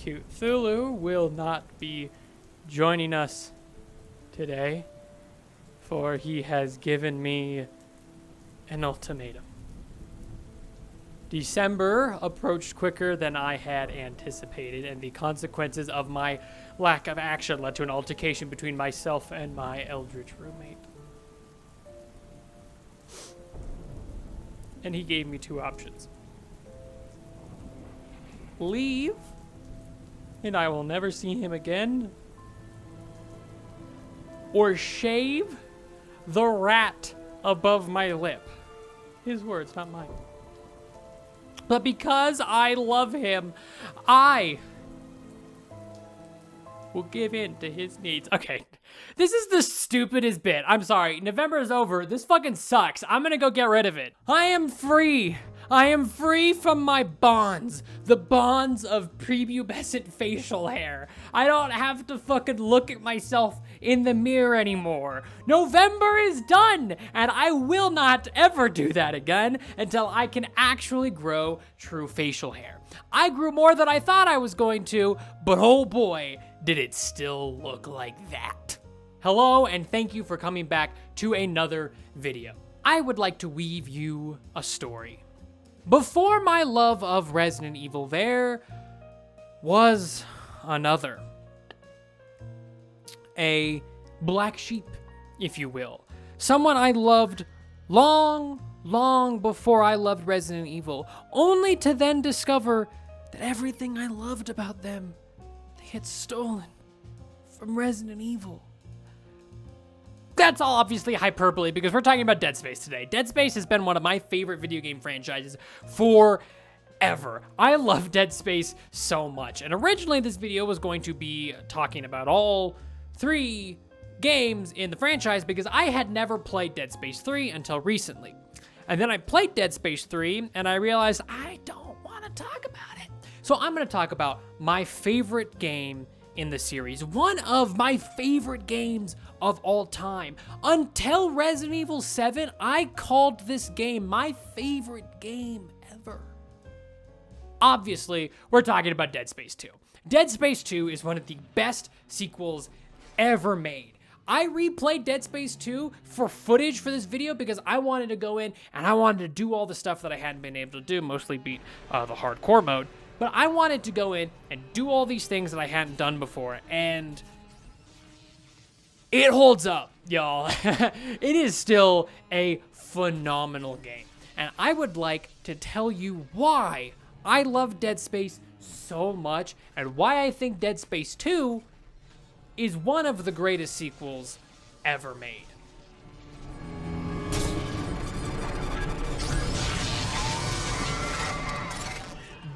Cutethlhu will not be joining us today, for he has given me an ultimatum. December approached quicker than I had anticipated, and the consequences of my lack of action led to an altercation between myself and my eldritch roommate. And he gave me two options. Leave, and I will never see him again, or shave the rat above my lip. His words, not mine. But because I love him, I will give in to his needs. Okay, this is the stupidest bit. I'm sorry, November is over. This fucking sucks. I'm gonna go get rid of it. I am free. I am free from my bonds. The bonds of prepubescent facial hair. I don't have to fucking look at myself in the mirror anymore. November is done, and I will not ever do that again until I can actually grow true facial hair. I grew more than I thought I was going to, but oh boy, did it still look like that. Hello, and thank you for coming back to another video. I would like to weave you a story. Before my love of Resident Evil, there was another. A black sheep, if you will. Someone I loved long before I loved Resident Evil, only to then discover that everything I loved about them, they had stolen from Resident Evil. That's all obviously hyperbole because we're talking about Dead Space today. Dead Space has been one of my favorite video game franchises forever. I love Dead Space so much. And originally this video was going to be talking about all 3 games in the franchise because I had never played Dead Space 3 until recently. And then I played Dead Space 3 and I realized I don't want to talk about it. So I'm going to talk about my favorite game in the series. One of my favorite games of all time. Until Resident Evil 7, I called this game my favorite game ever. Obviously, we're talking about Dead Space 2. Dead Space 2 is one of the best sequels ever made. I replayed Dead Space 2 for footage for this video because I wanted to go in and I wanted to do all the stuff that I hadn't been able to do, mostly beat the hardcore mode. But I wanted to go in and do all these things that I hadn't done before, and it holds up, y'all. It is still a phenomenal game. And I would like to tell you why I love Dead Space so much and why I think Dead Space 2 is one of the greatest sequels ever made.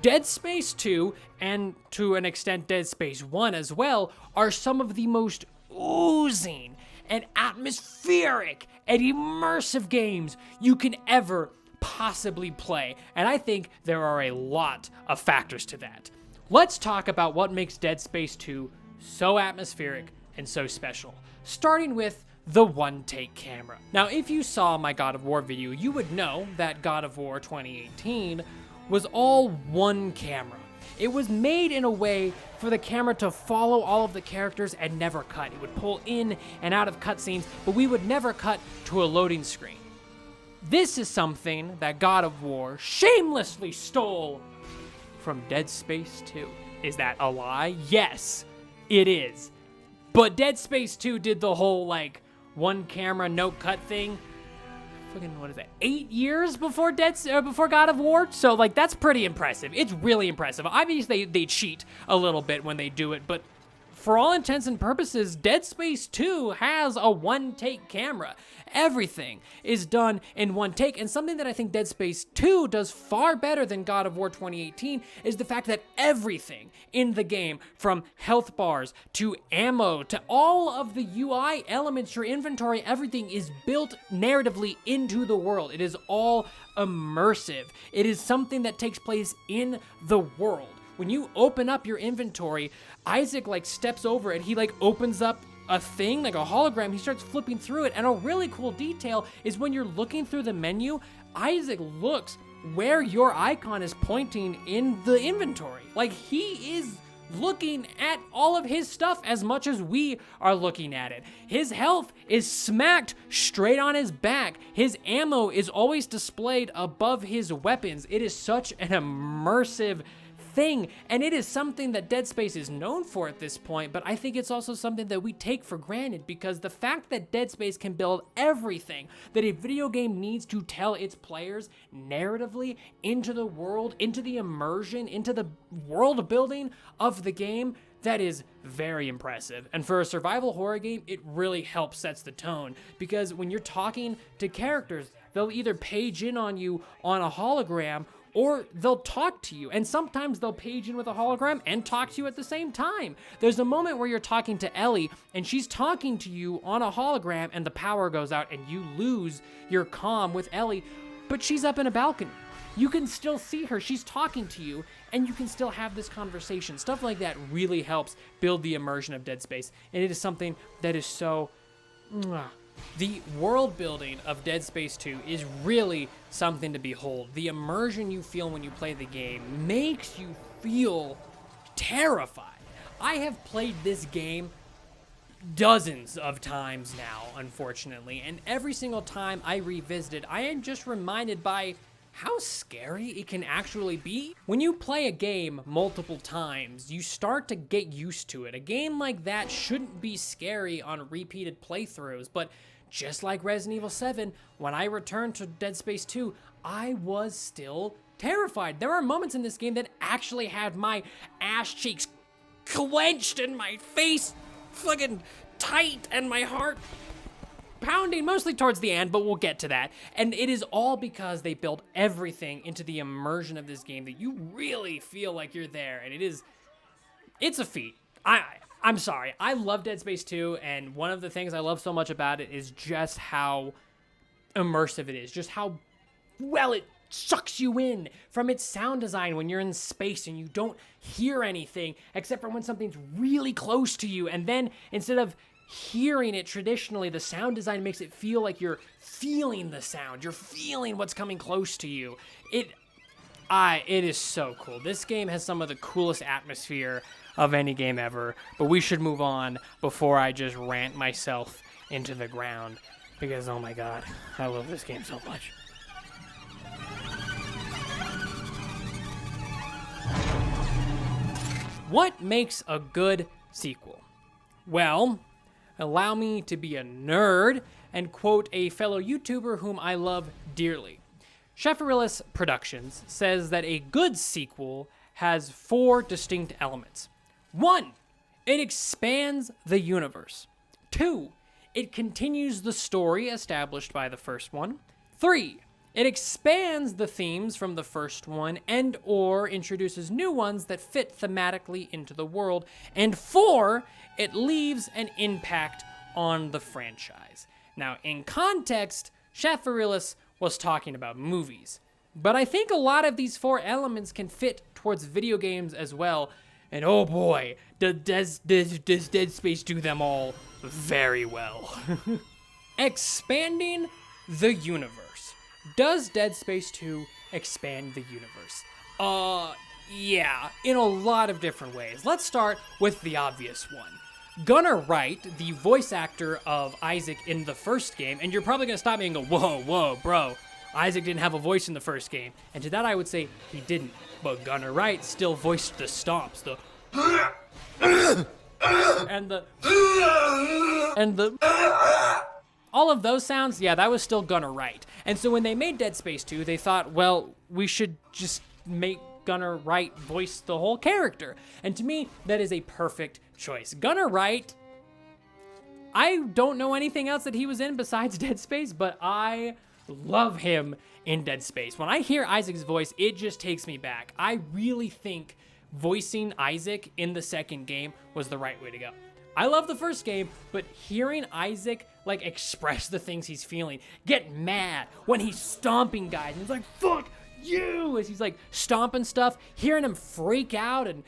Dead Space 2, and to an extent Dead Space 1 as well, are some of the most oozing and atmospheric and immersive games you can ever possibly play. And I think there are a lot of factors to that. Let's talk about what makes Dead Space 2 so atmospheric and so special, starting with the one-take camera. Now, if you saw my God of War video, you would know that God of War 2018 was all one camera. It was made in a way for the camera to follow all of the characters and never cut. It would pull in and out of cutscenes, but we would never cut to a loading screen. This is something that God of War shamelessly stole from Dead Space 2. Is that a lie? Yes, it is. But Dead Space 2 did the whole, one camera, no cut thing. Fucking, what is that, 8 years before before God of War? So, that's pretty impressive. It's really impressive. Obviously, they cheat a little bit when they do it, but for all intents and purposes, Dead Space 2 has a one-take camera. Everything is done in one take, and something that I think Dead Space 2 does far better than God of War 2018 is the fact that everything in the game, from health bars to ammo to all of the UI elements, your inventory, everything is built narratively into the world. It is all immersive. It is something that takes place in the world. When you open up your inventory, Isaac steps over and he opens up a thing, like a hologram. He starts flipping through it, and a really cool detail is when you're looking through the menu, Isaac looks where your icon is pointing in the inventory. Like, he is looking at all of his stuff as much as we are looking at it. His health is smacked straight on his back. His ammo is always displayed above his weapons. It is such an immersive thing, and it is something that Dead Space is known for at this point, but I think it's also something that we take for granted, because the fact that Dead Space can build everything that a video game needs to tell its players narratively into the world, into the immersion, into the world building of the game, that is very impressive. And for a survival horror game, it really helps sets the tone, because when you're talking to characters, they'll either page in on you on a hologram, or they'll talk to you, and sometimes they'll page in with a hologram and talk to you at the same time. There's a moment where you're talking to Ellie, and she's talking to you on a hologram, and the power goes out, and you lose your comm with Ellie, but she's up in a balcony. You can still see her, she's talking to you, and you can still have this conversation. Stuff like that really helps build the immersion of Dead Space, and it is something that is so... The world building of Dead Space 2 is really something to behold. The immersion you feel when you play the game makes you feel terrified. I have played this game dozens of times now, unfortunately, and every single time I revisit it, I am just reminded by how scary it can actually be. When you play a game multiple times, you start to get used to it. A game like that shouldn't be scary on repeated playthroughs, but just like Resident Evil 7, when I returned to Dead Space 2, I was still terrified. There are moments in this game that actually had my ass cheeks clenched and my face fucking tight and my heart pounding, mostly towards the end, but we'll get to that. And it is all because they built everything into the immersion of this game that you really feel like you're there, and it's a feat. I'm sorry, I love Dead Space 2, and one of the things I love so much about it is just how immersive it is, just how well it sucks you in from its sound design when you're in space and you don't hear anything except for when something's really close to you, and then instead of hearing it traditionally, the sound design makes it feel like you're feeling the sound. You're feeling what's coming close to you. It is so cool. This game has some of the coolest atmosphere of any game ever, but we should move on before I just rant myself into the ground, because oh my god, I love this game so much. What makes a good sequel? Well, allow me to be a nerd and quote a fellow YouTuber whom I love dearly. Shefferillis Productions says that a good sequel has 4 distinct elements. 1, it expands the universe. 2, it continues the story established by the first one. 3, it expands the themes from the first one and or introduces new ones that fit thematically into the world. And 4, it leaves an impact on the franchise. Now, in context, Shefferillis was talking about movies, but I think a lot of these 4 elements can fit towards video games as well, and oh boy, does Dead Space do them all very well. Expanding the universe. Does Dead Space 2 expand the universe? Yeah, in a lot of different ways. Let's start with the obvious one. Gunnar Wright, the voice actor of Isaac in the first game, and you're probably going to stop me and go, whoa, bro, Isaac didn't have a voice in the first game. And to that I would say he didn't, but Gunnar Wright still voiced the stomps, the and the all of those sounds, yeah, that was still Gunnar Wright. And so when they made Dead Space 2, they thought, well, we should just make Gunnar Wright voice the whole character. And to me, that is a perfect choice. Gunnar Wright, I don't know anything else that he was in besides Dead Space, but I love him in Dead Space. When I hear Isaac's voice, it just takes me back. I really think voicing Isaac in the second game was the right way to go. I love the first game, but hearing Isaac express the things he's feeling, get mad when he's stomping guys, and he's like, fuck you, as he's stomping stuff, hearing him freak out and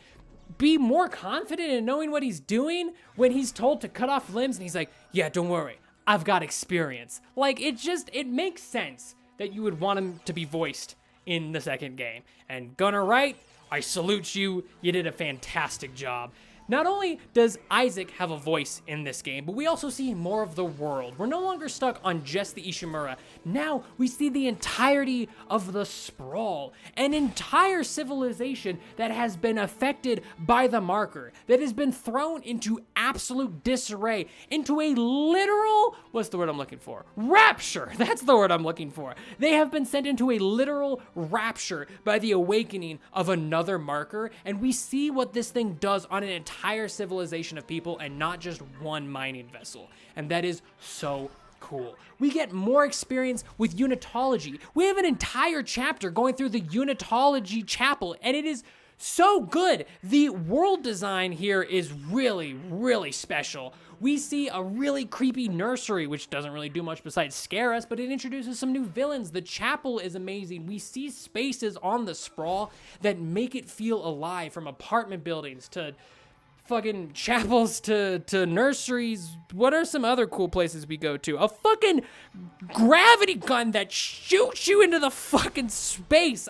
be more confident in knowing what he's doing when he's told to cut off limbs, and he's like, yeah, don't worry, I've got experience. It makes sense that you would want him to be voiced in the second game. And Gunnar Wright, I salute you. You did a fantastic job. Not only does Isaac have a voice in this game, but we also see more of the world. We're no longer stuck on just the Ishimura. Now we see the entirety of the Sprawl, an entire civilization that has been affected by the marker, that has been thrown into absolute disarray, into a literal, what's the word I'm looking for? Rapture! That's the word I'm looking for. They have been sent into a literal rapture by the awakening of another marker, and we see what this thing does on an entire civilization of people and not just one mining vessel. And that is so cool. We get more experience with unitology. We have an entire chapter going through the unitology chapel, and it is so good. The world design here is really, really special. We see a really creepy nursery, which doesn't really do much besides scare us, but it introduces some new villains. The chapel is amazing. We see spaces on the Sprawl that make it feel alive, from apartment buildings to fucking chapels to nurseries. What are some other cool places we go to? A fucking gravity gun that shoots you into the fucking space.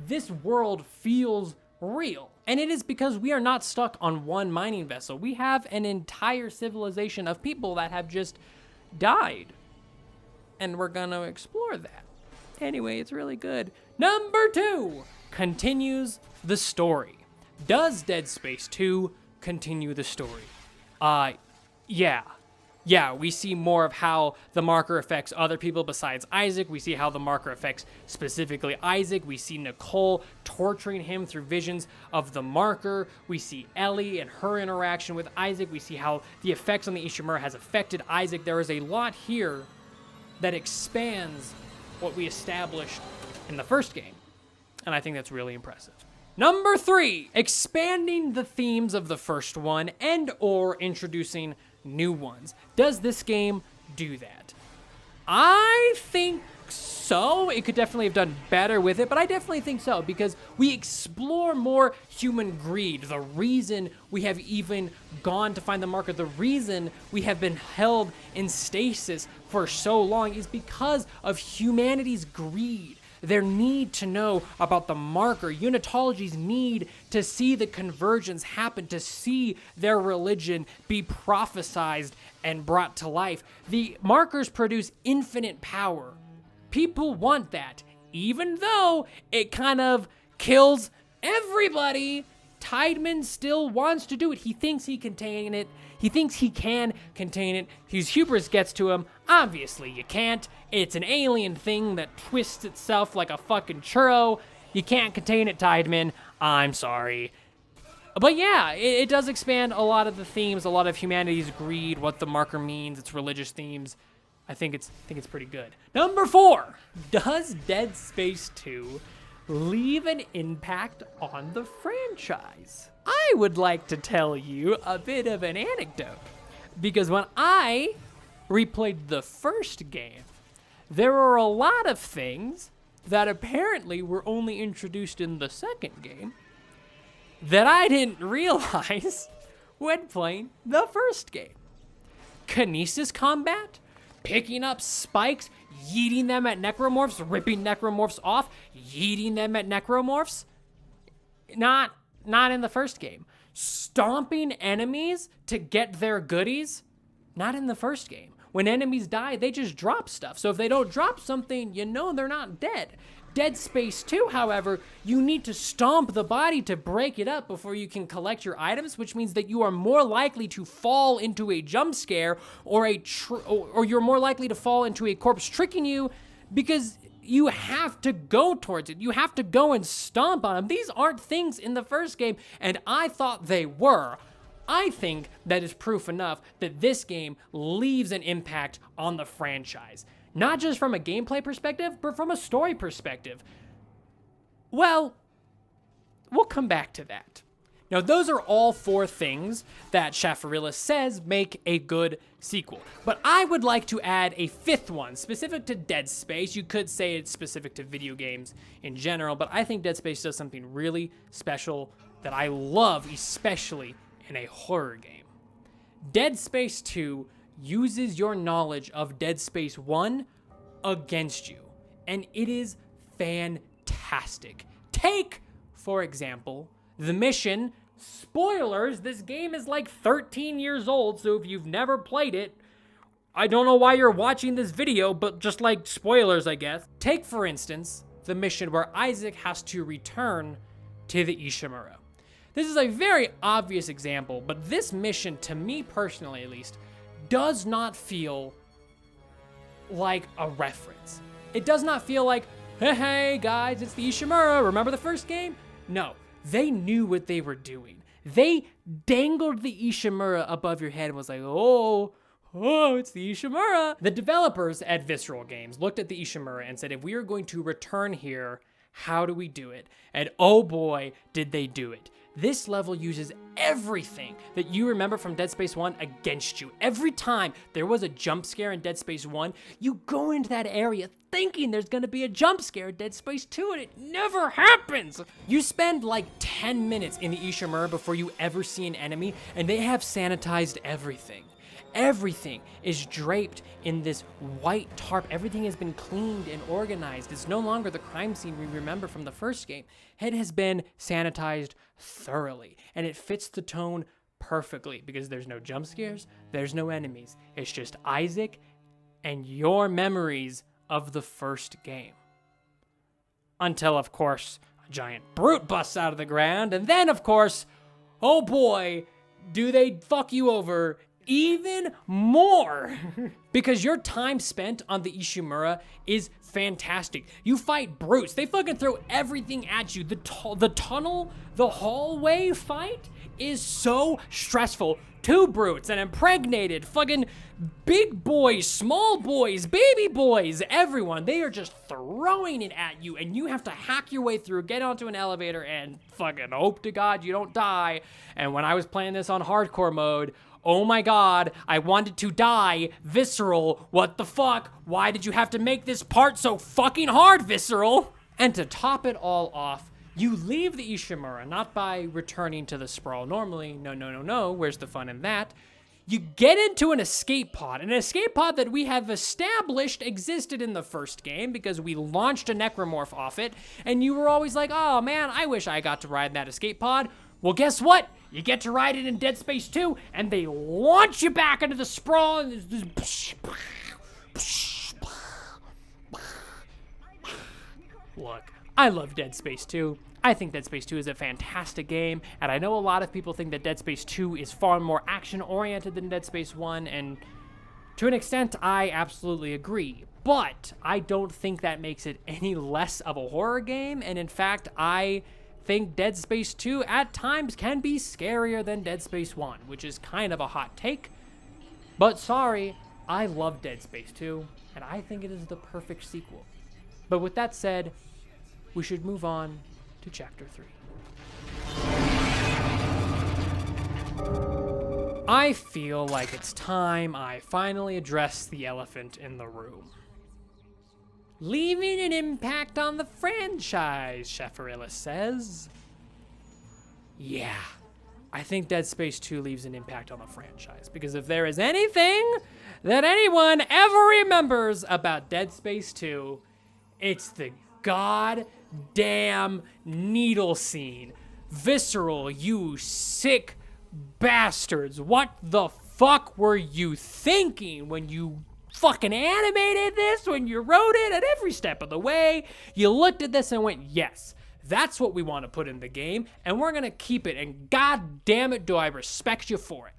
This world feels real. And it is because we are not stuck on one mining vessel. We have an entire civilization of people that have just died. And we're gonna explore that. Anyway, it's really good. Number 2 continues the story. Does Dead Space 2 continue the story? Yeah, we see more of how the marker affects other people besides Isaac. We see how the marker affects specifically Isaac. We see Nicole torturing him through visions of the marker. We see Ellie and her interaction with Isaac. We see how the effects on the Ishimura has affected Isaac. There is a lot here that expands what we established in the first game, and I think that's really impressive. Number 3, expanding the themes of the first one and or introducing new ones. Does this game do that? I think so. It could definitely have done better with it, but I definitely think so, because we explore more human greed. The reason we have even gone to find the marker, the reason we have been held in stasis for so long is because of humanity's greed. Their need to know about the marker, Unitology's need to see the convergence happen, to see their religion be prophesized and brought to life. The markers produce infinite power. People want that, even though it kind of kills everybody. Tideman still wants to do it. He thinks he can contain it. He thinks he can contain it. His hubris gets to him. Obviously, you can't. It's an alien thing that twists itself like a fucking churro. You can't contain it, Tideman. I'm sorry. But yeah, it does expand a lot of the themes, a lot of humanity's greed, what the marker means, its religious themes. I think it's pretty good. Number 4, does Dead Space 2 leave an impact on the franchise? I would like to tell you a bit of an anecdote, because when I replayed the first game, there were a lot of things that apparently were only introduced in the second game that I didn't realize when playing the first game. Kinesis combat, picking up spikes, yeeting them at necromorphs, ripping necromorphs off, yeeting them at necromorphs. Not in the first game. Stomping enemies to get their goodies. Not in the first game. When enemies die, they just drop stuff. So if they don't drop something, you know they're not dead. Dead Space 2, however, you need to stomp the body to break it up before you can collect your items, which means that you are more likely to fall into a jump scare or you're more likely to fall into a corpse tricking you, because you have to go towards it. You have to go and stomp on them. These aren't things in the first game, and I thought they were. I think that is proof enough that this game leaves an impact on the franchise. Not just from a gameplay perspective, but from a story perspective. Well, we'll come back to that. Now, those are all 4 things that Shaffarilla says make a good sequel. But I would like to add a 5th one, specific to Dead Space. You could say it's specific to video games in general, but I think Dead Space does something really special that I love, especially in a horror game. Dead Space 2 uses your knowledge of Dead Space 1 against you, and it is fantastic. Take For example, the mission, spoilers, this game is like 13 years old, so if you've never played it, I don't know why you're watching this video, but just like spoilers, I guess. Take, for instance, the mission where Isaac has to return to the Ishimura. This is a very obvious example, but this mission, to me personally at least, does not feel like a reference. It does not feel like, hey guys, it's the Ishimura, remember the first game? No, they knew what they were doing. They dangled the Ishimura above your head and was like, oh, it's the Ishimura. The developers at Visceral Games looked at the Ishimura and said, if we are going to return here, how do we do it? And oh boy, did they do it. This level uses everything that you remember from Dead Space 1 against you. Every time there was a jump scare in Dead Space 1, you go into that area thinking there's gonna be a jump scare in Dead Space 2, and it never happens. You spend like 10 minutes in the Ishimura before you ever see an enemy, and they have sanitized everything. Everything is draped in this white tarp. Everything has been cleaned and organized. It's no longer the crime scene we remember from the first game. It has been sanitized thoroughly, and it fits the tone perfectly because there's no jump scares, there's no enemies. It's just Isaac and your memories of the first game. Until, of course, a giant brute busts out of the ground, and then, of course, oh boy, do they fuck you over even more. Because your time spent on the Ishimura is fantastic. You fight brutes. They fucking throw everything at you. The tunnel, the hallway fight is so stressful. 2 brutes, an impregnated, fucking big boys, small boys, baby boys, everyone. They are just throwing it at you, and you have to hack your way through, get onto an elevator, and fucking hope to God you don't die. And when I was playing this on hardcore mode, oh my God, I wanted to die. Visceral, what the fuck? Why did you have to make this part so fucking hard, Visceral? And to top it all off, you leave the Ishimura, not by returning to the sprawl normally. No, where's the fun in that? You get into an escape pod that we have established existed in the first game because we launched a necromorph off it, and you were always like, oh man, I wish I got to ride that escape pod. Well, guess what? You get to ride it in Dead Space 2, and they launch you back into the sprawl, and there's this... Look, I love Dead Space 2. I think Dead Space 2 is a fantastic game, and I know a lot of people think that Dead Space 2 is far more action-oriented than Dead Space 1, and to an extent, I absolutely agree. But I don't think that makes it any less of a horror game, and in fact, I think Dead Space 2 at times can be scarier than Dead Space 1, which is kind of a hot take. But sorry, I love Dead Space 2, and I think it is the perfect sequel. But with that said, we should move on to Chapter 3. I feel like it's time I finally address the elephant in the room. Leaving an impact on the franchise, Shefferillis says. Yeah, I think Dead Space 2 leaves an impact on the franchise, because if there is anything that anyone ever remembers about Dead Space 2, it's the goddamn needle scene. Visceral, you sick bastards. What the fuck were you thinking when you fucking animated this, when you wrote it? At every step of the way, you looked at this and went, yes, that's what we want to put in the game, and we're gonna keep it, and god damn it, do I respect you for it.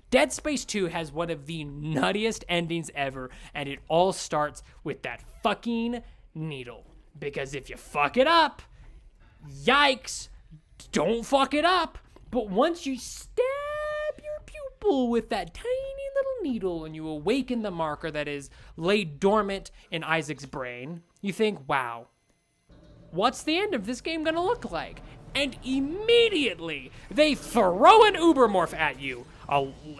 Dead Space 2 has one of the nuttiest endings ever, and it all starts with that fucking needle. Because if you fuck it up, yikes, don't fuck it up. But once you stab your pupil with that tiny little needle and you awaken the marker that is laid dormant in Isaac's brain, you think, wow, what's the end of this game gonna look like? And immediately they throw an ubermorph at you.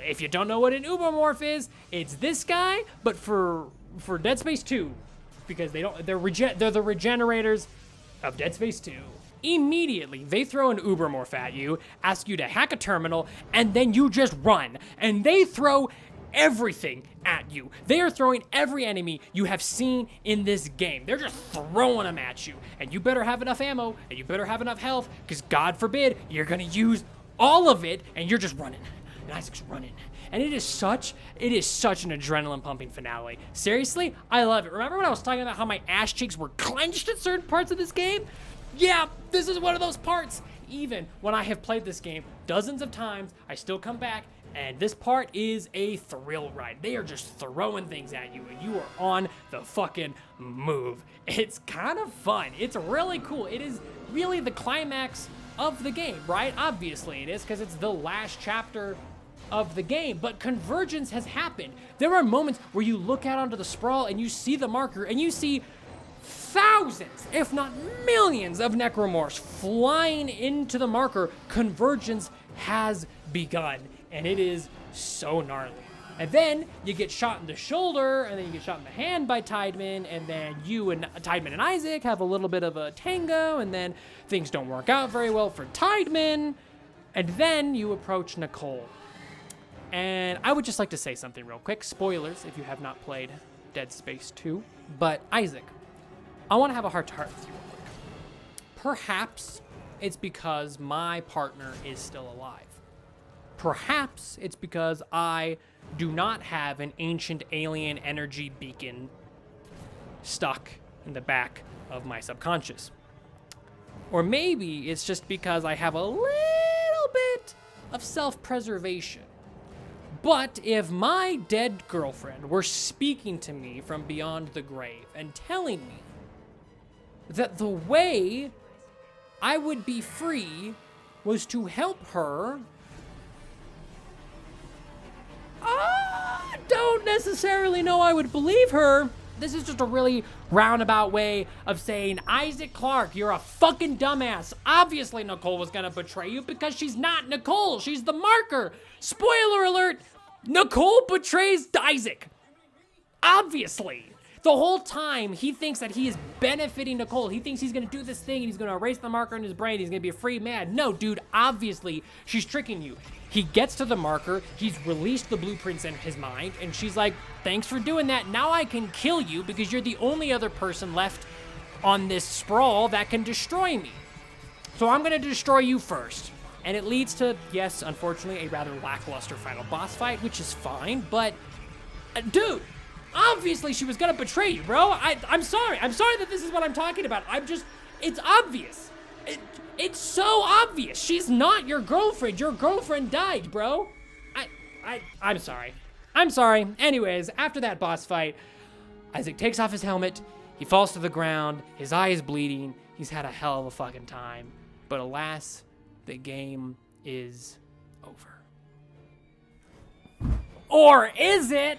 If you don't know what an ubermorph is, it's this guy, but for Dead Space 2. Because they're the regenerators of Dead Space 2. Immediately, they throw an ubermorph at you, ask you to hack a terminal, and then you just run. And they throw everything at you. They are throwing every enemy you have seen in this game. They're just throwing them at you. And you better have enough ammo, and you better have enough health, because God forbid you're gonna use all of it, and you're just running. And Isaac's running. And it is such an adrenaline pumping finale. Seriously, I love it. Remember when I was talking about how my ass cheeks were clenched at certain parts of this game? Yeah, this is one of those parts. Even when I have played this game dozens of times, I still come back, and this part is a thrill ride. They are just throwing things at you, and you are on the fucking move. It's kind of fun. It's really cool. It is really the climax of the game, right? Obviously it is, because it's the last chapter of the game, but convergence has happened. There are moments where you look out onto the sprawl and you see the marker and you see thousands, if not millions, of necromorphs flying into the marker. Convergence has begun, and it is so gnarly. And then you get shot in the shoulder, and then you get shot in the hand by Tideman, and then you and Tideman and Isaac have a little bit of a tango, and then things don't work out very well for Tideman, and then you approach Nicole. And I would just like to say something real quick. Spoilers if you have not played Dead Space 2. But Isaac, I want to have a heart-to-heart with you real quick. Perhaps it's because my partner is still alive. Perhaps it's because I do not have an ancient alien energy beacon stuck in the back of my subconscious. Or maybe it's just because I have a little bit of self-preservation. But if my dead girlfriend were speaking to me from beyond the grave and telling me that the way I would be free was to help her, I don't necessarily know I would believe her. This is just a really roundabout way of saying, Isaac Clarke, you're a fucking dumbass. Obviously Nicole was gonna betray you because she's not Nicole. She's the marker. Spoiler alert, Nicole betrays Isaac. Obviously. The whole time, he thinks that he is benefiting Nicole. He thinks he's gonna do this thing and he's gonna erase the marker in his brain. He's gonna be a free man. No, dude, obviously, she's tricking you. He gets to the marker, he's released the blueprints in his mind, and she's like, thanks for doing that. Now I can kill you because you're the only other person left on this sprawl that can destroy me. So I'm gonna destroy you first. And it leads to, yes, unfortunately, a rather lackluster final boss fight, which is fine, but, dude, obviously she was gonna betray you, bro. I'm sorry. I'm sorry that this is what I'm talking about. It's obvious. It's so obvious. She's not your girlfriend. Your girlfriend died, bro. I'm sorry. I'm sorry. Anyways, after that boss fight, Isaac takes off his helmet. He falls to the ground. His eye is bleeding. He's had a hell of a fucking time. But alas, the game is over. Or is it?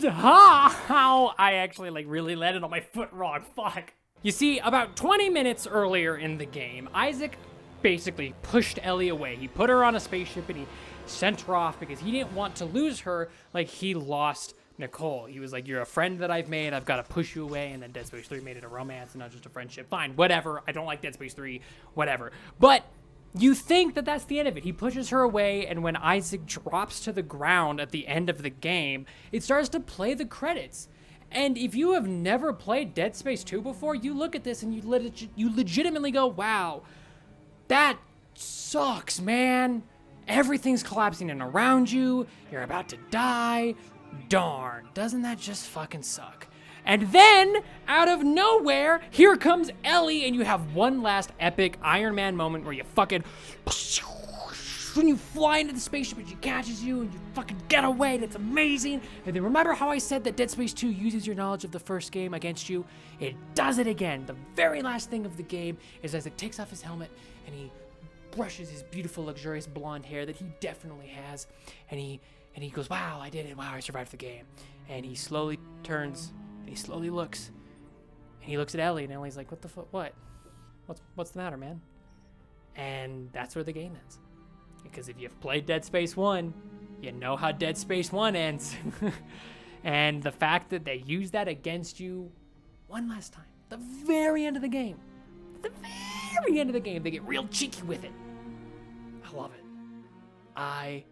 How I actually really landed on my foot wrong. Fuck. You see, about 20 minutes earlier in the game, Isaac basically pushed Ellie away. He put her on a spaceship and he sent her off because he didn't want to lose her like he lost Nicole. He was like, you're a friend that I've made, I've got to push you away. And then Dead Space 3 made it a romance and not just a friendship. Fine, whatever. I don't like Dead Space 3, whatever. But you think that that's the end of it. He pushes her away, and when Isaac drops to the ground at the end of the game, it starts to play the credits. And if you have never played Dead Space 2 before, you look at this and you legitimately go, wow, that sucks, man. Everything's collapsing in around you. You're about to die. Darn, doesn't that just fucking suck? And then, out of nowhere, here comes Ellie, and you have one last epic Iron Man moment where you fucking, when you fly into the spaceship and she catches you and you fucking get away. That's amazing. And then remember how I said that Dead Space 2 uses your knowledge of the first game against you? It does it again. The very last thing of the game is as it takes off his helmet and he brushes his beautiful, luxurious blonde hair that he definitely has, and he goes, wow, I did it. Wow, I survived the game. And he slowly turns and he slowly looks, and he looks at Ellie, and Ellie's like, what the fuck, what's the matter, man? And that's where the game ends. Because if you've played Dead Space 1, you know how Dead Space 1 ends. And the fact that they use that against you one last time, the very end of the game, they get real cheeky with it. I love it. I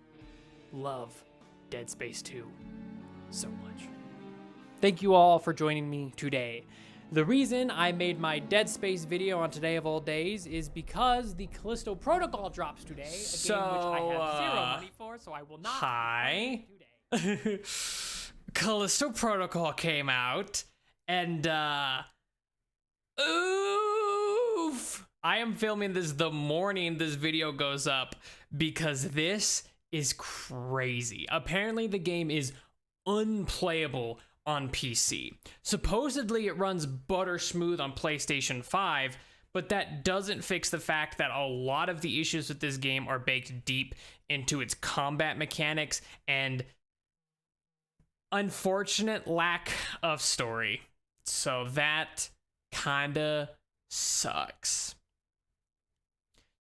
love Dead Space 2. so much. Thank you all for joining me today. The reason I made my Dead Space video on Today of All Days is because the Callisto Protocol drops today, a game which I have zero money for, so I will not Hi. today. Callisto Protocol came out, and oof! I am filming this the morning this video goes up because this is crazy. Apparently the game is unplayable on PC. Supposedly it runs butter smooth on PlayStation 5, but that doesn't fix the fact that a lot of the issues with this game are baked deep into its combat mechanics and unfortunate lack of story. So that kinda sucks.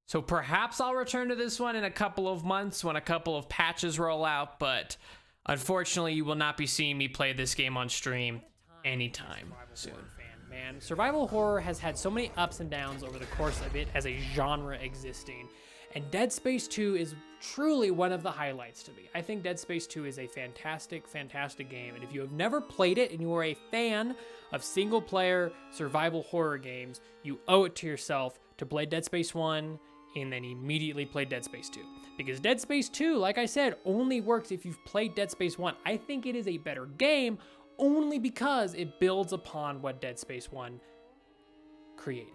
So perhaps I'll return to this one in a couple of months when a couple of patches roll out, but unfortunately you will not be seeing me play this game on stream anytime soon. Man, survival horror has had so many ups and downs over the course of it as a genre existing, and Dead Space 2 is truly one of the highlights to me. I think Dead Space 2 is a fantastic, fantastic game, and if you have never played it and you are a fan of single-player survival horror games, you owe it to yourself to play Dead Space 1 and then immediately play Dead Space 2. Because Dead Space 2, like I said, only works if you've played Dead Space 1. I think it is a better game only because it builds upon what Dead Space 1 created.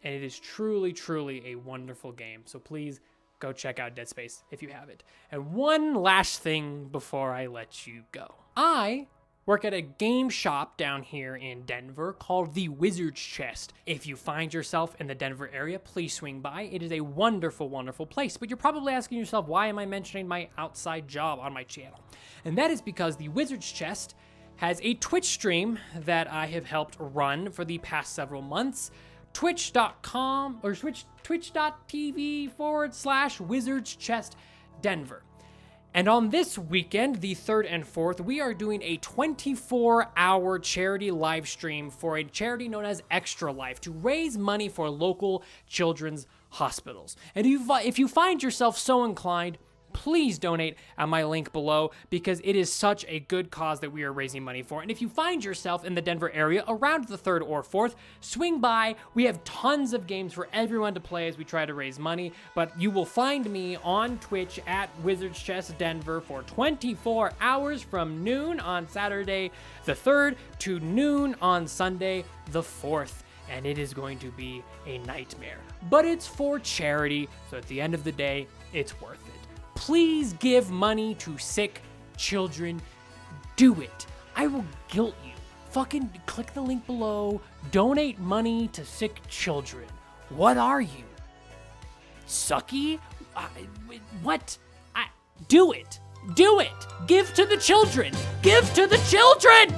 And it is truly, truly a wonderful game. So please go check out Dead Space if you have it. And one last thing before I let you go. I work at a game shop down here in Denver called the Wizard's Chest. If you find yourself in the Denver area, please swing by. It is a wonderful, wonderful place. But you're probably asking yourself, why am I mentioning my outside job on my channel? And that is because the Wizard's Chest has a Twitch stream that I have helped run for the past several months. Twitch.com or twitch.tv/Wizard's Chest Denver. And on this weekend, the 3rd and 4th, we are doing a 24-hour charity live stream for a charity known as Extra Life to raise money for local children's hospitals. And if you find yourself so inclined, please donate at my link below because it is such a good cause that we are raising money for. And if you find yourself in the Denver area around the 3rd or 4th, swing by. We have tons of games for everyone to play as we try to raise money, but you will find me on Twitch at Wizard's Chest Denver for 24 hours from noon on Saturday the 3rd to noon on Sunday the 4th. And it is going to be a nightmare. But it's for charity, so at the end of the day, it's worth it. Please give money to sick children. Do it. I will guilt you. Fucking click the link below. Donate money to sick children. What are you? Sucky? What? Do it. Do it. Give to the children. Give to the children!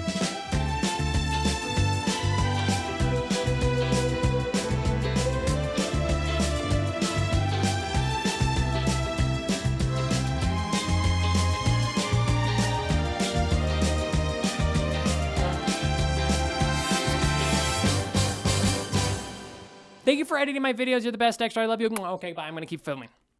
Thank you for editing my videos. You're the best, Dexter. I love you. Okay, bye. I'm going to keep filming.